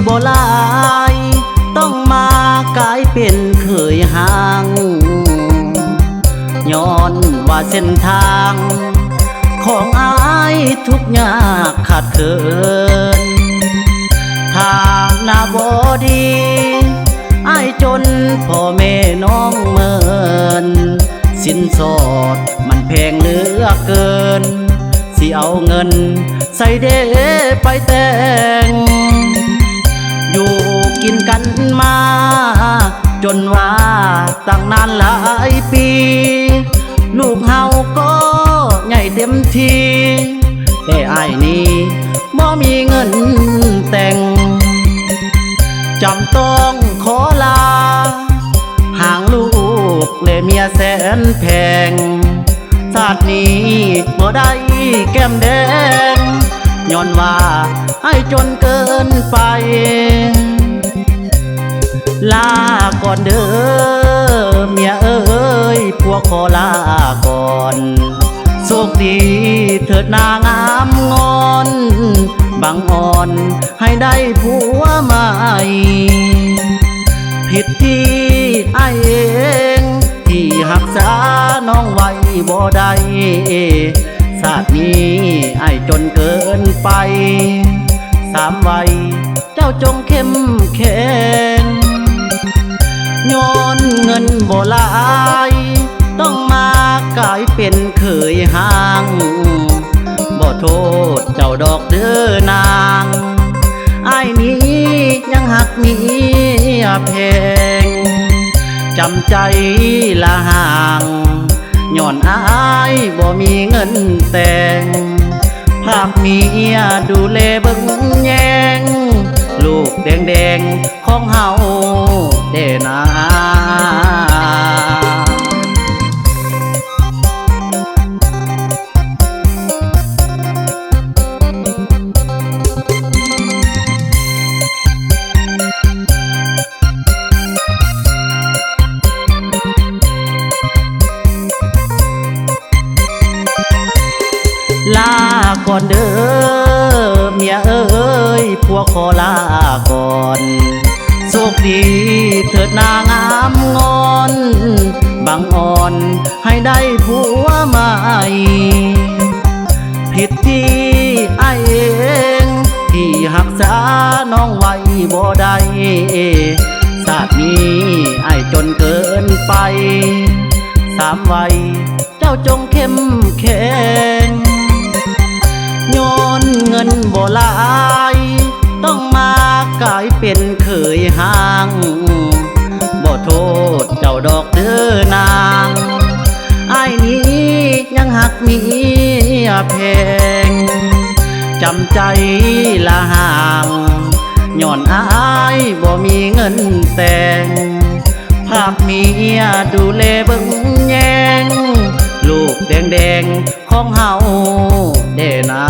บ่หลายต้องมากลายเป็นเคยห่างย้อนว่าเส้นทางของอายทุกยากขาดเขินทางหน้าบ่ดีอายจนพ่อแม่น้องเมินสินสอดมันแพงเหลือเกินสิเอาเงินใส่เด้ไปแต่งอยู่กินกันมาจนว่าตั้งนานหลายปีลูกเฮาก็ใหญ่เต็มทีแต่อ้ายนี่บ่มีเงินแต่งจำต้องขอลาห่างลูกและเมียแสนแพงชาตินี้บ่ได้แก้มแดงย้อนว่าให้จนเกินไปลาก่อนเด้อเมียเอ้ยพวกขอลาก่อนโชคดีเถิดนางามงอนบังอ่อนให้ได้ผัวใหม่ผิดที่อ้ายเองที่หักษาน้องไว้บ่ได้ชาตินี้อ้ายจนเกินไปสามวัยเจ้าจงเข้มแข็งย้อนเงินบ่หลายต้องมากลายเป็นเคยห่างบ่โทษเจ้าดอกเด้อนางอ้ายนี้ยังหักเมียแพงจำใจละห่างย้อนอ้ายบ่มีเงินแต่งภาพเมียดูแลเบิ่งแยงลูกแดงๆของเฮาเด้นาลาก่อนเด้อเมียเอ้ยพวกขอลาก่อนโชคดีเถิดนางามงอนบังอ่อนให้ได้ผัวใหม่ผิดที่อ้ายเองที่หักษาน้องไว้บ่ได้ชาตินี้อ้ายจนเกินไปสามวัยเจ้าจงเข้มแข็งย้อนเงินบ่หลายต้องมากลายเป็นเคยห่างบ่โทษเจ้าดอกเด้อนางอ้ายนี้ยังหักเมียแพงจำใจละห่างย้อนอ้ายบ่มีเงินแต่งภาพเมียดูแลเบิ่งแยงลูกแดงๆของเฮาเด้นา